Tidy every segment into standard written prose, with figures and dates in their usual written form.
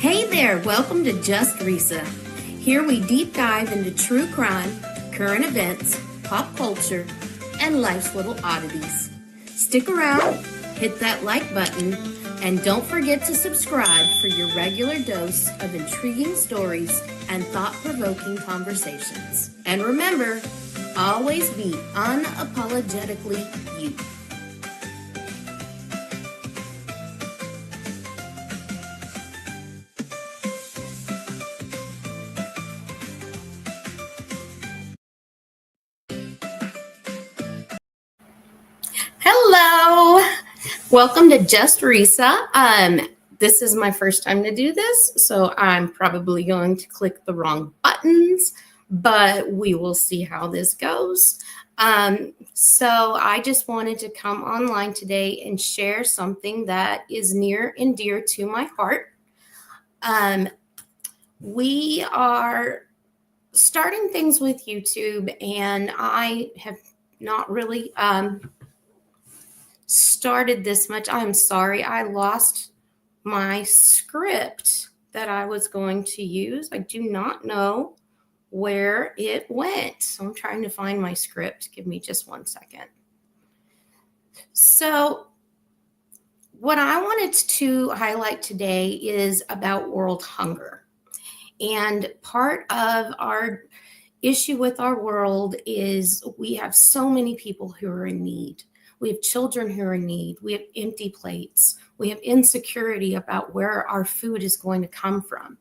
Hey there, welcome to Just Risa. Here we deep dive into true crime, current events, pop culture, and life's little oddities. Stick around, hit that like button, and don't forget to subscribe for your regular dose of intriguing stories and thought-provoking conversations. And remember, always be unapologetically you. Hello, welcome to Just Risa. This is my first time to do this, so I'm probably going to click the wrong buttons, but we will see how this goes. So I just wanted to come online today and share something that is near and dear to my heart. We are starting things with YouTube, and I have not really started this much. I'm sorry, I lost my script that I was going to use. I do not know where it went. So I'm trying to find my script. Give me just 1 second. So what I wanted to highlight today is about world hunger. And part of our issue with our world is we have so many people who are in need. We have children who are in need. We have empty plates. We have insecurity about where our food is going to come from.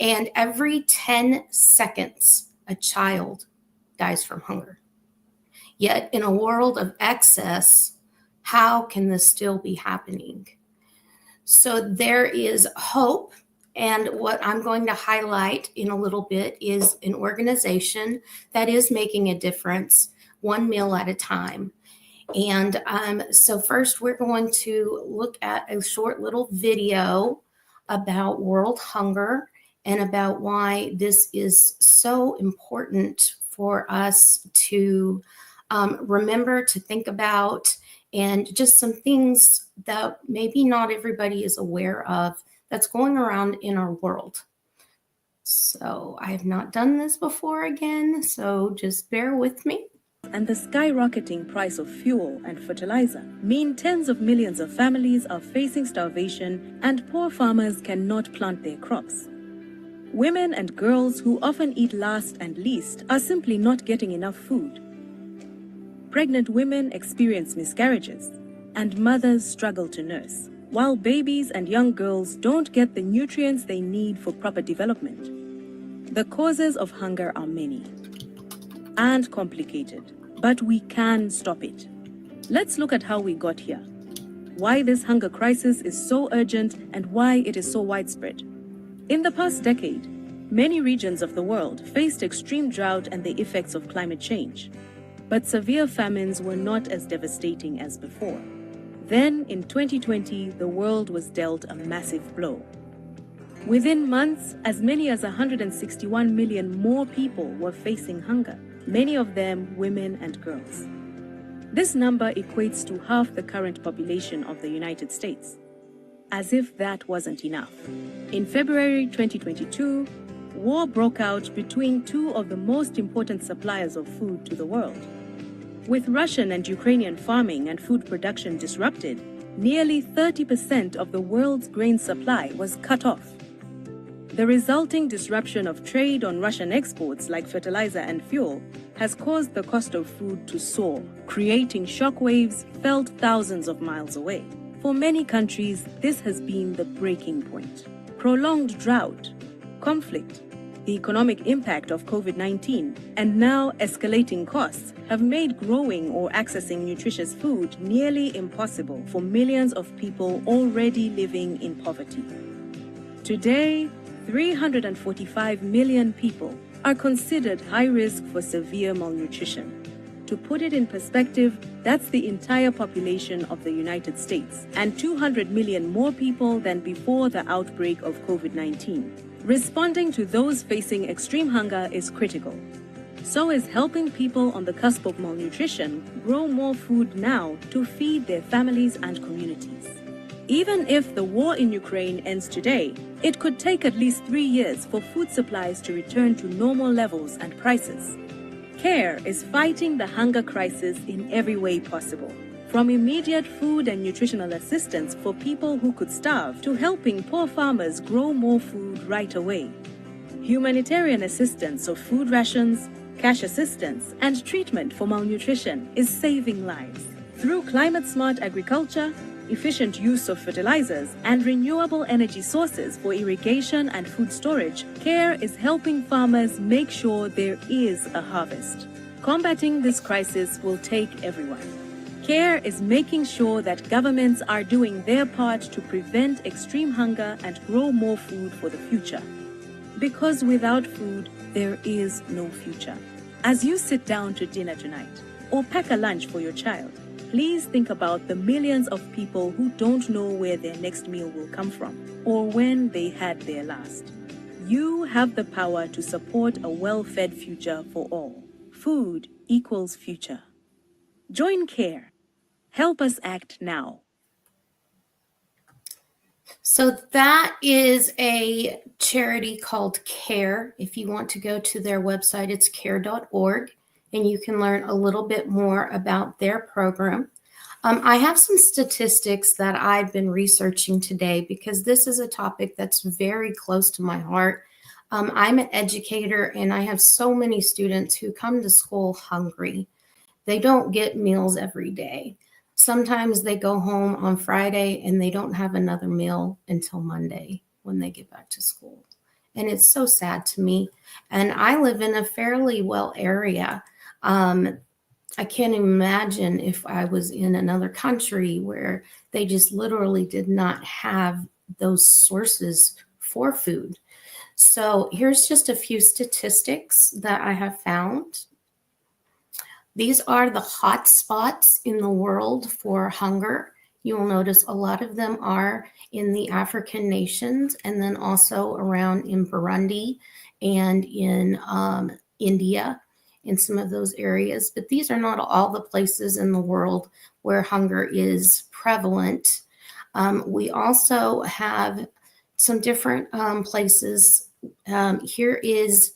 And every 10 seconds, a child dies from hunger. Yet in a world of excess, how can this still be happening? So there is hope. And what I'm going to highlight in a little bit is an organization that is making a difference, one meal at a time. And so first we're going to look at a short little video about world hunger and about why this is so important for us to remember, to think about, and just some things that maybe not everybody is aware of that's going around in our world. So I have not done this before again, so just bear with me. And the skyrocketing price of fuel and fertilizer mean tens of millions of families are facing starvation and poor farmers cannot plant their crops. Women and girls who often eat last and least are simply not getting enough food. Pregnant women experience miscarriages, and mothers struggle to nurse, while babies and young girls don't get the nutrients they need for proper development. The causes of hunger are many and complicated, but we can stop it. Let's look at how we got here, why this hunger crisis is so urgent, and why it is so widespread. In the past decade, many regions of the world faced extreme drought and the effects of climate change, but severe famines were not as devastating as before. Then, in 2020, the world was dealt a massive blow. Within months, as many as 161 million more people were facing hunger, many of them women and girls. This number equates to half the current population of the United States. As if that wasn't enough. In February 2022, war broke out between two of the most important suppliers of food to the world. With Russian and Ukrainian farming and food production disrupted, nearly 30% of the world's grain supply was cut off. The resulting disruption of trade on Russian exports like fertilizer and fuel has caused the cost of food to soar, creating shockwaves felt thousands of miles away. For many countries, this has been the breaking point. Prolonged drought, conflict, the economic impact of COVID-19, and now escalating costs have made growing or accessing nutritious food nearly impossible for millions of people already living in poverty. Today, 345 million people are considered high risk for severe malnutrition. To put it in perspective, that's the entire population of the United States and 200 million more people than before the outbreak of COVID-19. Responding to those facing extreme hunger is critical. So is helping people on the cusp of malnutrition grow more food now to feed their families and communities. Even if the war in Ukraine ends today, it could take at least 3 years for food supplies to return to normal levels and prices. CARE is fighting the hunger crisis in every way possible, from immediate food and nutritional assistance for people who could starve to helping poor farmers grow more food right away. Humanitarian assistance of food rations, cash assistance, and treatment for malnutrition is saving lives. Through climate-smart agriculture, efficient use of fertilizers, and renewable energy sources for irrigation and food storage, CARE is helping farmers make sure there is a harvest. Combating this crisis will take everyone. CARE is making sure that governments are doing their part to prevent extreme hunger and grow more food for the future. Because without food, there is no future. As you sit down to dinner tonight, or pack a lunch for your child, please think about the millions of people who don't know where their next meal will come from, or when they had their last. You have the power to support a well-fed future for all. Food equals future. Join CARE. Help us act now. So that is a charity called CARE. If you want to go to their website, it's care.org, and you can learn a little bit more about their program. I have some statistics that I've been researching today because this is a topic that's very close to my heart. I'm an educator, and I have so many students who come to school hungry. They don't get meals every day. Sometimes they go home on Friday and they don't have another meal until Monday when they get back to school. And it's so sad to me. And I live in a fairly well area. I can't imagine if I was in another country where they just literally did not have those sources for food. So here's just a few statistics that I have found. These are the hot spots in the world for hunger. You will notice a lot of them are in the African nations and then also around in Burundi and in India, in some of those areas. But these are not all the places in the world where hunger is prevalent. We also have some different places. Here is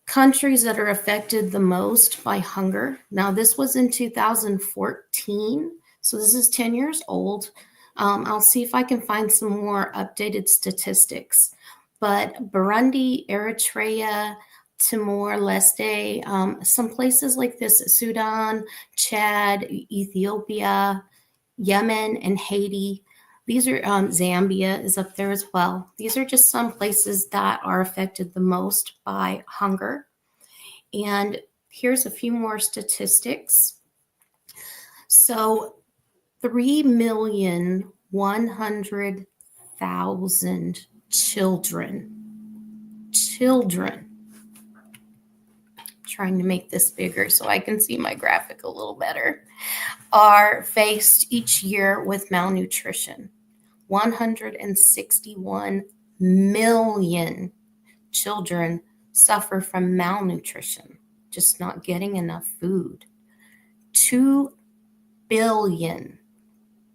countries that are affected the most by hunger. Now, this was in 2014, so this is 10 years old. I'll see if I can find some more updated statistics. But Burundi, Eritrea, Timor-Leste, some places like this, Sudan, Chad, Ethiopia, Yemen, and Haiti. These are Zambia is up there as well. These are just some places that are affected the most by hunger. And here's a few more statistics. So 3,100,000 children, trying to make this bigger so I can see my graphic a little better, are faced each year with malnutrition. 161 million children suffer from malnutrition, just not getting enough food. 2 billion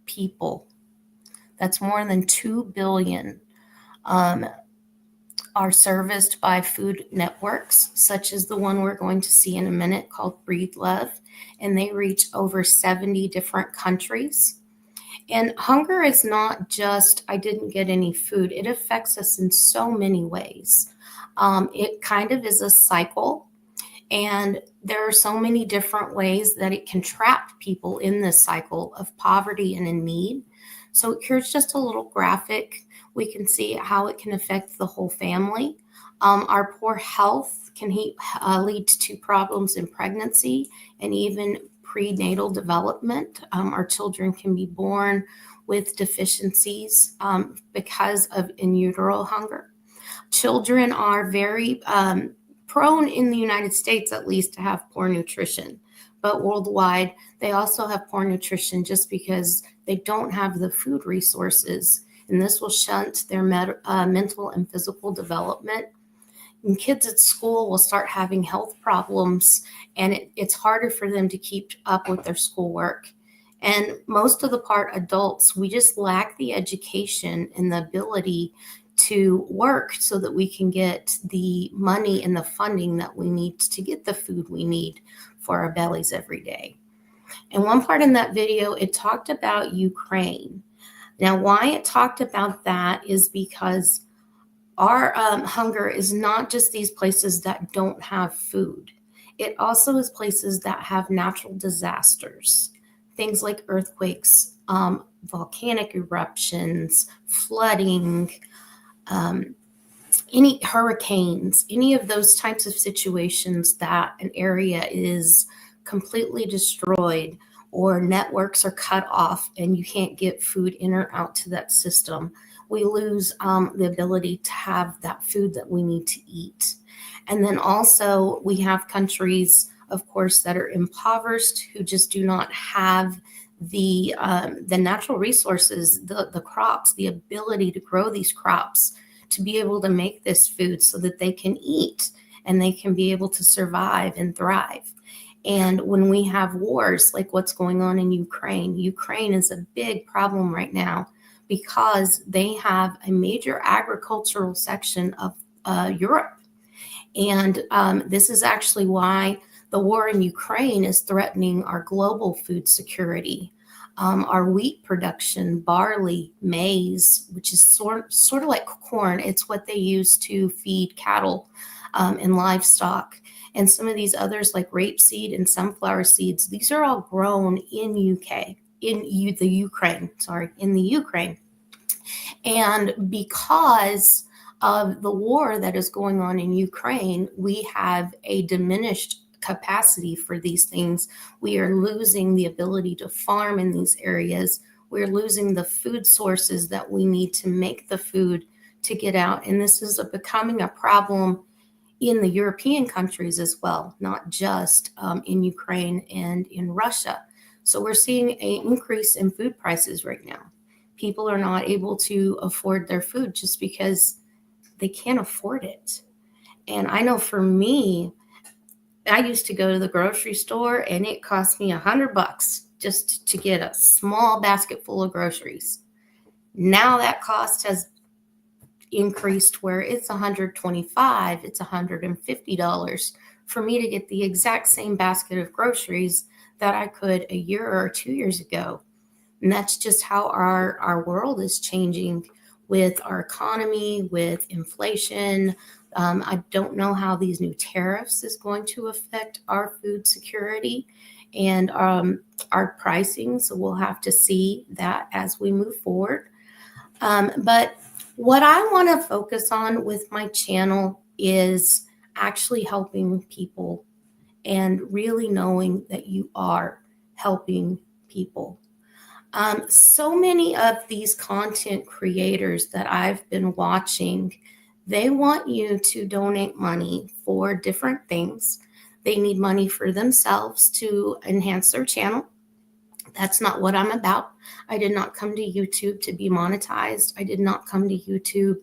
people, that's more than 2 billion, are serviced by food networks, such as the one we're going to see in a minute called Breedlove, and they reach over 70 different countries. And hunger is not just, I didn't get any food. It affects us in so many ways. It kind of is a cycle. And there are so many different ways that it can trap people in this cycle of poverty and in need. So here's just a little graphic. We can see how it can affect the whole family. Our poor health can lead to problems in pregnancy and even prenatal development. Our children can be born with deficiencies because of in utero hunger. Children are very prone in the United States, at least, to have poor nutrition. But worldwide, they also have poor nutrition just because they don't have the food resources. And this will shunt their mental and physical development. And kids at school will start having health problems, and it's harder for them to keep up with their schoolwork. And most of the part adults, we just lack the education and the ability to work so that we can get the money and the funding that we need to get the food we need for our bellies every day. And one part in that video, it talked about Ukraine. Now, why it talked about that is because our hunger is not just these places that don't have food. It also is places that have natural disasters, things like earthquakes, volcanic eruptions, flooding, um, any hurricanes, any of those types of situations that an area is completely destroyed or networks are cut off and you can't get food in or out to that system. We lose the ability to have that food that we need to eat. And then also, we have countries, of course, that are impoverished who just do not have the natural resources, the crops, the ability to grow these crops to be able to make this food so that they can eat and they can be able to survive and thrive. And when we have wars like what's going on in Ukraine, Ukraine is a big problem right now because they have a major agricultural section of Europe. And this is actually why the war in Ukraine is threatening our global food security. Our wheat production, barley, maize, which is sort of like corn. It's what they use to feed cattle and livestock. And some of these others like rapeseed and sunflower seeds, these are all grown in the Ukraine. And because of the war that is going on in Ukraine, we have a diminished capacity for these things. We are losing the ability to farm in these areas. We're losing the food sources that we need to make the food to get out. And this is becoming a problem in the European countries as well, not just in Ukraine and in Russia. So we're seeing an increase in food prices right now. People are not able to afford their food just because they can't afford it. And I know for me, I used to go to the grocery store and it cost me $100 just to get a small basket full of groceries. Now that cost has increased where it's $125, it's $150 for me to get the exact same basket of groceries that I could a year or 2 years ago. And that's just how our world is changing with our economy, with inflation. I don't know how these new tariffs is going to affect our food security and our pricing. So we'll have to see that as we move forward. But what I want to focus on with my channel is actually helping people and really knowing that you are helping people. So many of these content creators that I've been watching, they want you to donate money for different things. They need money for themselves to enhance their channel. That's not what I'm about. I did not come to YouTube to be monetized. I did not come to YouTube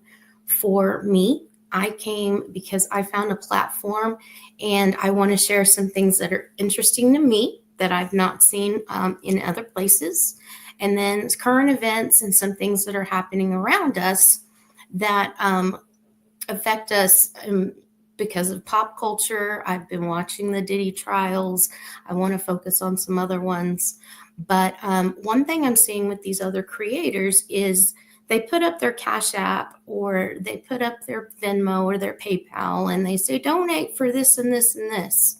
for me. I came because I found a platform and I want to share some things that are interesting to me that I've not seen in other places. And then current events and some things that are happening around us that affect us because of pop culture. I've been watching the Diddy trials. I want to focus on some other ones. But one thing I'm seeing with these other creators is they put up their Cash App or they put up their Venmo or their PayPal and they say, donate for this and this and this.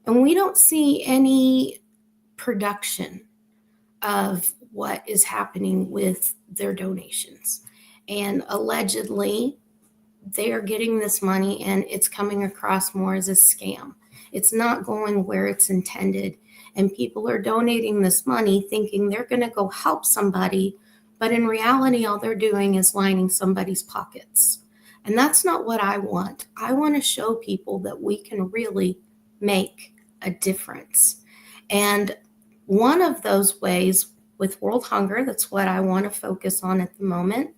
And we don't see any production of what is happening with their donations. And allegedly, they are getting this money and it's coming across more as a scam. It's not going where it's intended. And people are donating this money thinking they're going to go help somebody. But in reality, all they're doing is lining somebody's pockets. And that's not what I want. I want to show people that we can really make a difference. And one of those ways with World Hunger, that's what I want to focus on at the moment,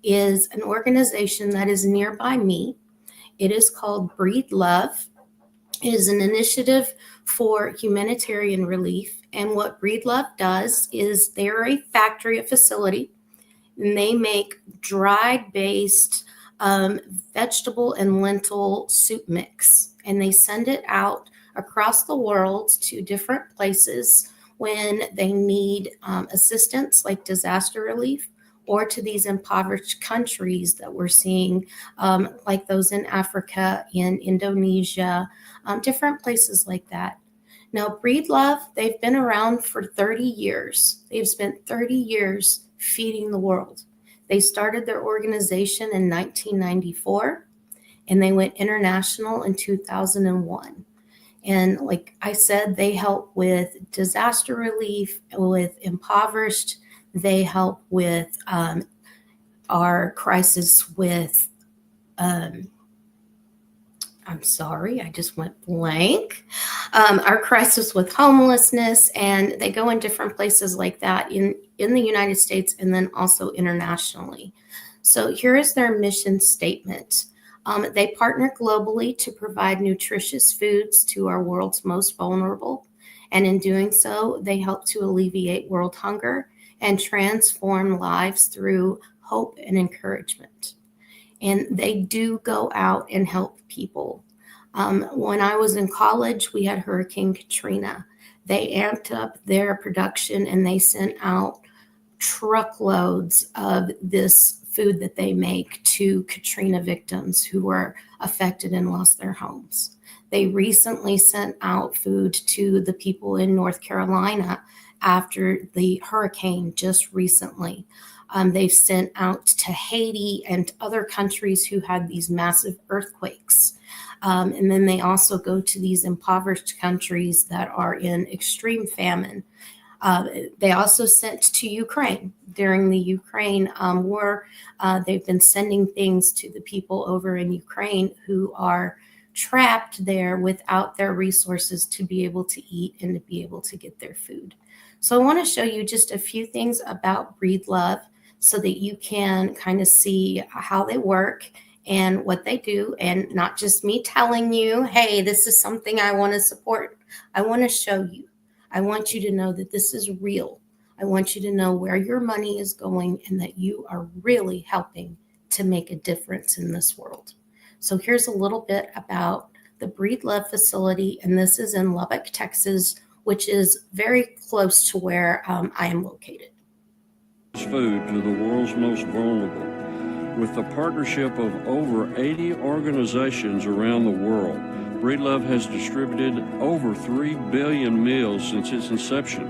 is an organization that is nearby me. It is called Breedlove. It is an initiative for humanitarian relief. And what Breedlove does is they're a factory, a facility, and they make dried based vegetable and lentil soup mix. And they send it out across the world to different places when they need assistance, like disaster relief, or to these impoverished countries that we're seeing, like those in Africa, in Indonesia, different places like that. Now, Breedlove, they've been around for 30 years. They've spent 30 years feeding the world. They started their organization in 1994 and they went international in 2001. And like I said, they help with disaster relief, with impoverished. They help with our crisis with I'm sorry, I just went blank. Our crisis with homelessness, and they go in different places like that in the United States and then also internationally. So here is their mission statement. They partner globally to provide nutritious foods to our world's most vulnerable. And in doing so, they help to alleviate world hunger and transform lives through hope and encouragement. And they do go out and help people. When I was in college, we had Hurricane Katrina. They amped up their production and they sent out truckloads of this food that they make to Katrina victims who were affected and lost their homes. They recently sent out food to the people in North Carolina after the hurricane just recently. They've sent out to Haiti and other countries who had these massive earthquakes. And then they also go to these impoverished countries that are in extreme famine. They also sent to Ukraine during the Ukraine war. They've been sending things to the people over in Ukraine who are trapped there without their resources to be able to eat and to be able to get their food. So I want to show you just a few things about Breedlove so that you can kind of see how they work and what they do, and not just me telling you, hey, this is something I want to support. I want to show you. I want you to know that this is real. I want you to know where your money is going and that you are really helping to make a difference in this world. So here's a little bit about the Breedlove facility, and this is in Lubbock, Texas, which is very close to where I am located. Food to the world's most vulnerable. With the partnership of over 80 organizations around the world, Breedlove has distributed over 3 billion meals since its inception.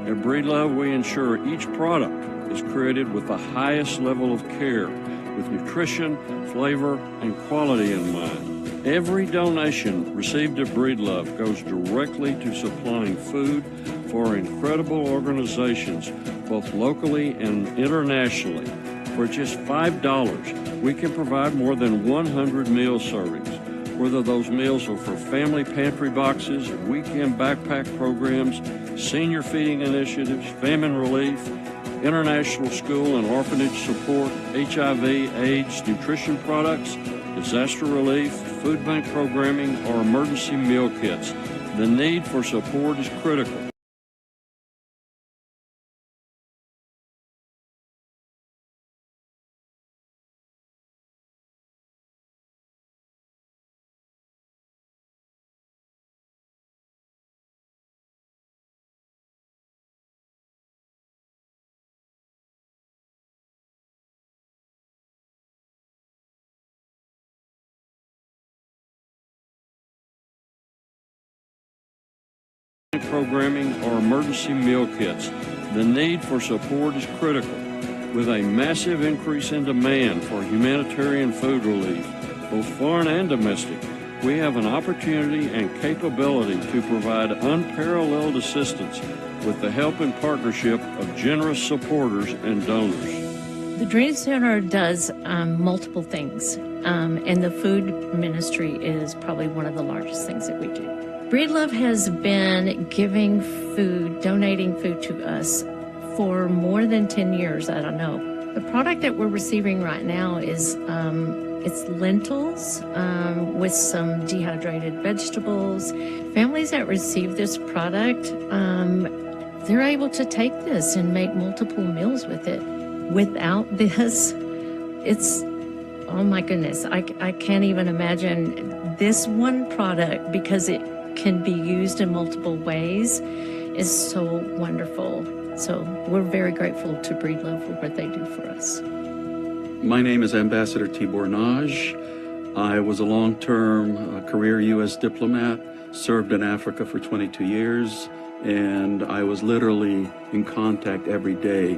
At Breedlove, we ensure each product is created with the highest level of care, with nutrition, flavor, and quality in mind. Every donation received at Breedlove goes directly to supplying food for incredible organizations, both locally and internationally. For just $5, we can provide more than 100 meal servings, whether those meals are for family pantry boxes, weekend backpack programs, senior feeding initiatives, famine relief, international school and orphanage support, HIV, AIDS, nutrition products, disaster relief, food bank programming, or emergency meal kits. The need for support is critical. Programming or emergency meal kits. The need for support is critical. With a massive increase in demand for humanitarian food relief, both foreign and domestic, we have an opportunity and capability to provide unparalleled assistance with the help and partnership of generous supporters and donors. The Dream Center does multiple things, and the food ministry is probably one of the largest things that we do. Breedlove has been giving food, donating food to us for more than 10 years, I don't know. The product that we're receiving right now is It's lentils with some dehydrated vegetables. Families that receive this product, they're able to take this and make multiple meals with it. Without this, it's, oh my goodness, I can't even imagine this one product, because it can be used in multiple ways, is so wonderful. So we're very grateful to Breedlove for what they do for us. My name is Ambassador Tibor Naj. I was a long-term career U.S. diplomat, served in Africa for 22 years, and I was literally in contact every day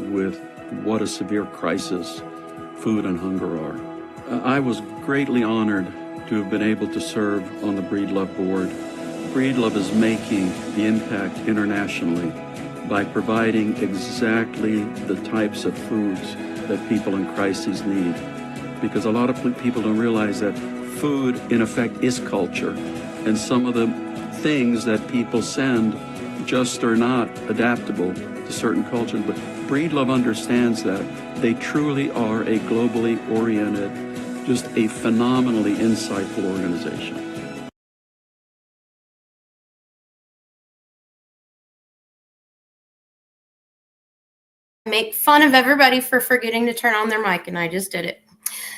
with what a severe crisis food and hunger are. I was greatly honored to have been able to serve on the Breedlove board. Breedlove is making the impact internationally by providing exactly the types of foods that people in crises need. Because a lot of people don't realize that food, in effect, is culture. And some of the things that people send just are not adaptable to certain cultures. But Breedlove understands that. They truly are a globally oriented, just a phenomenally insightful organization. Make fun of everybody for forgetting to turn on their mic, and I just did it.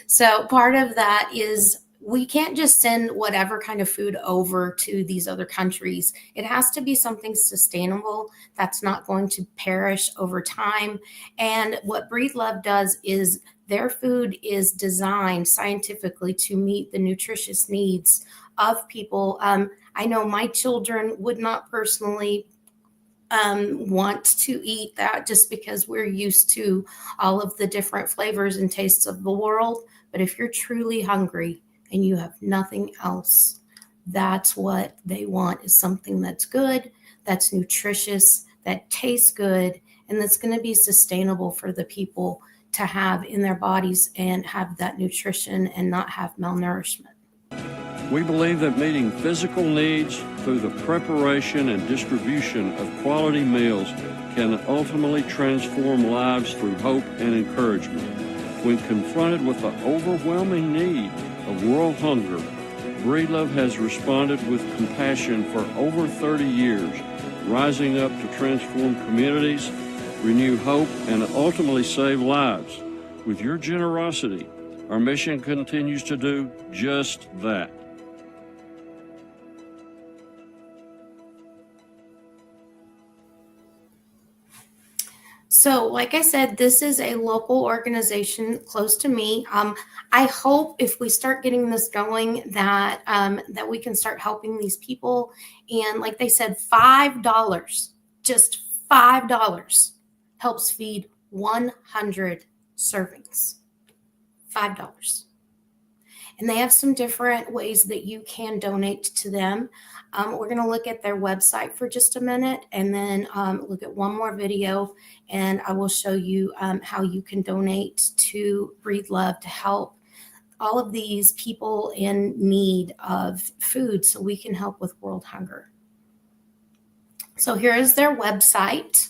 So part of that is we can't just send whatever kind of food over to these other countries. It has to be something sustainable that's not going to perish over time. And what Breedlove does is their food is designed scientifically to meet the nutritious needs of people. I know my children would not personally want to eat that just because we're used to all of the different flavors and tastes of the world. But if you're truly hungry and you have nothing else, that's what they want, is something that's good, that's nutritious, that tastes good, and that's going to be sustainable for the people to have in their bodies and have that nutrition and not have malnourishment. We believe that meeting physical needs through the preparation and distribution of quality meals can ultimately transform lives through hope and encouragement. When confronted with the overwhelming need of world hunger, Breedlove has responded with compassion for over 30 years, rising up to transform communities, renew hope, and ultimately save lives. With your generosity, our mission continues to do just that. So, like I said, this is a local organization close to me. I hope if we start getting this going that that we can start helping these people. And like they said, $5, just $5, helps feed 100 servings. $5. And they have some different ways that you can donate to them. We're going to look at their website for just a minute and then look at one more video, and I will show you how you can donate to Breedlove to help all of these people in need of food so we can help with world hunger. So here is their website.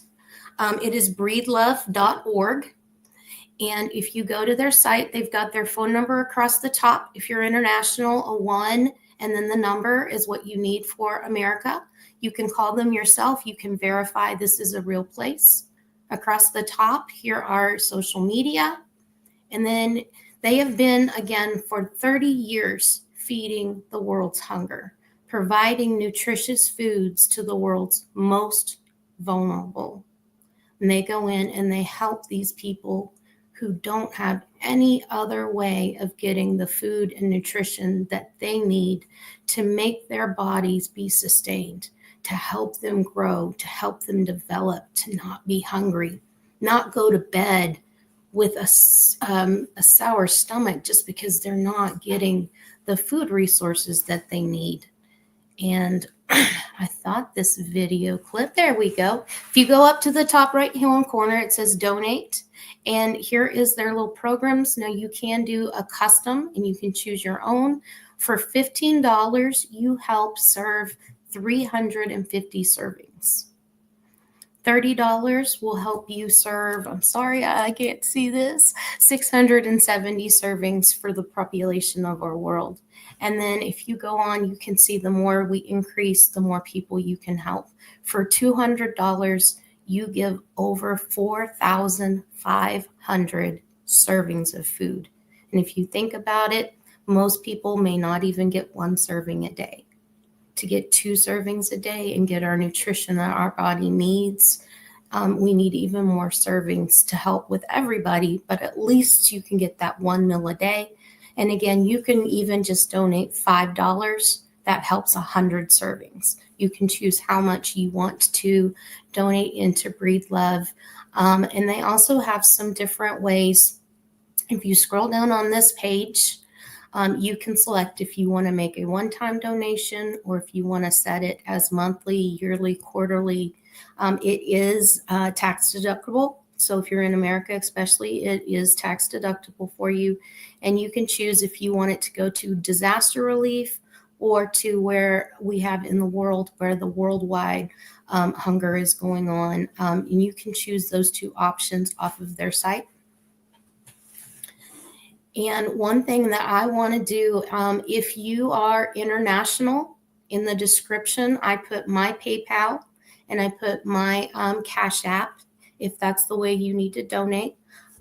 It is breedlove.org. And if you go to their site, they've got their phone number across the top. If you're international, a 1, and then the number is what you need for America. You can call them yourself. You can verify this is a real place. Across the top, here are social media. And then they have been, again, for 30 years, feeding the world's hunger, providing nutritious foods to the world's most vulnerable. And they go in and they help these people who don't have any other way of getting the food and nutrition that they need to make their bodies be sustained, to help them grow, to help them develop, to not be hungry, not go to bed with a sour stomach just because they're not getting the food resources that they need. And I thought this video clip, there we go. If you go up to the top right hand corner, it says donate. And here is their little programs. Now you can do a custom and you can choose your own. For $15, you help serve 350 servings. $30 will help you serve, I'm sorry, I can't see this, 670 servings for the population of our world. And then if you go on, you can see the more we increase, the more people you can help. For $200, you give over 4,500 servings of food. And if you think about it, most people may not even get one serving a day. To get 2 servings a day and get our nutrition that our body needs, we need even more servings to help with everybody, but at least you can get that 1 meal a day. And again, you can even just donate $5. That helps 100 servings. You can choose how much you want to donate into Breedlove. And they also have some different ways. If you scroll down on this page, you can select if you want to make a one-time donation or if you want to set it as monthly, yearly, quarterly. It is tax deductible. So if you're in America, especially, it is tax deductible for you. And you can choose if you want it to go to disaster relief or to where we have in the world, where the worldwide hunger is going on. And you can choose those 2 options off of their site. And one thing that I want to do, if you are international, in the description, I put my PayPal and I put my Cash App, if that's the way you need to donate.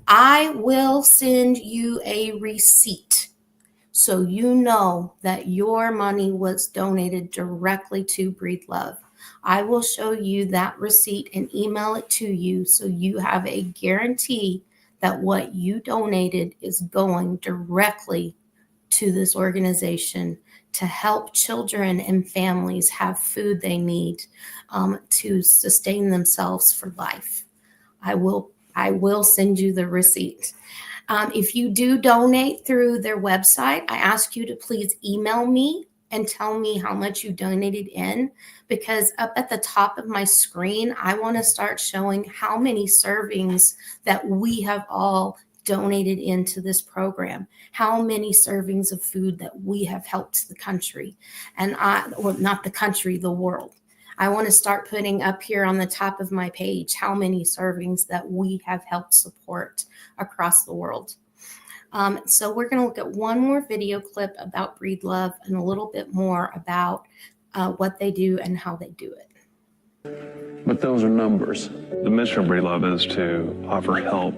I will send you a receipt so you know that your money was donated directly to Breedlove. I will show you that receipt and email it to you so you have a guarantee that what you donated is going directly to this organization to help children and families have food they need to sustain themselves for life. I will send you the receipt. If you do donate through their website, I ask you to please email me and tell me how much you donated in, because up at the top of my screen, I want to start showing how many servings that we have all donated into this program, how many servings of food that we have helped the country, and not the country, the world. I want to start putting up here on the top of my page how many servings that we have helped support across the world. So we're going to look at one more video clip about Breedlove and a little bit more about what they do and how they do it. But those are numbers. The mission of Breedlove is to offer help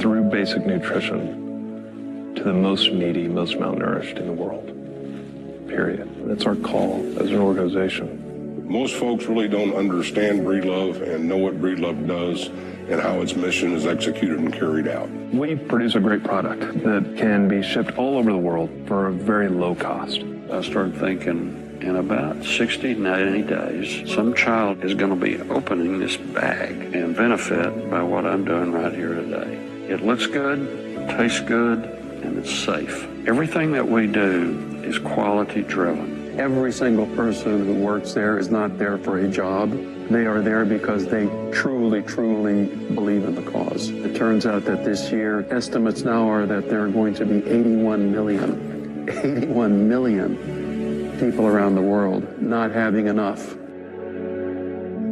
through basic nutrition to the most needy, most malnourished in the world, period. That's our call as an organization. Most folks really don't understand Breedlove and know what Breedlove does and how its mission is executed and carried out. We produce a great product that can be shipped all over the world for a very low cost. I started thinking, in about 60, 90 days, some child is going to be opening this bag and benefit by what I'm doing right here today. It looks good, tastes good, and it's safe. Everything that we do is quality driven. Every single person who works there is not there for a job. They are there because they truly, truly believe in the cause. It turns out that this year, estimates now are that there are going to be 81 million people around the world not having enough.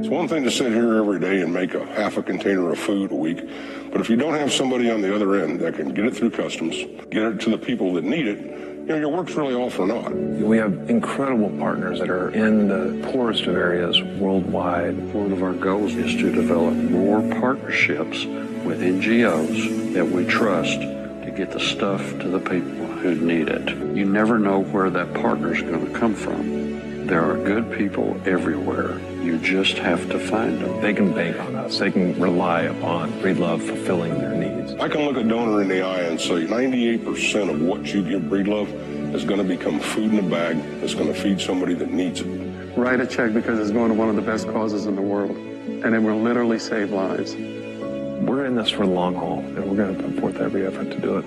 It's one thing to sit here every day and make a half a container of food a week, but if you don't have somebody on the other end that can get it through customs, get it to the people that need it, your work's really all for naught. We have incredible partners that are in the poorest of areas worldwide. One of our goals is to develop more partnerships with NGOs that we trust to get the stuff to the people who need it. You never know where that partner's going to come from. There are good people everywhere. You just have to find them. They can bank on us. They can rely upon Breedlove fulfilling their needs. I can look a donor in the eye and say 98% of what you give Breedlove is going to become food in a bag that's going to feed somebody that needs it. Write a check because it's going to one of the best causes in the world, and it will literally save lives. We're in this for the long haul, and we're going to put forth every effort to do it.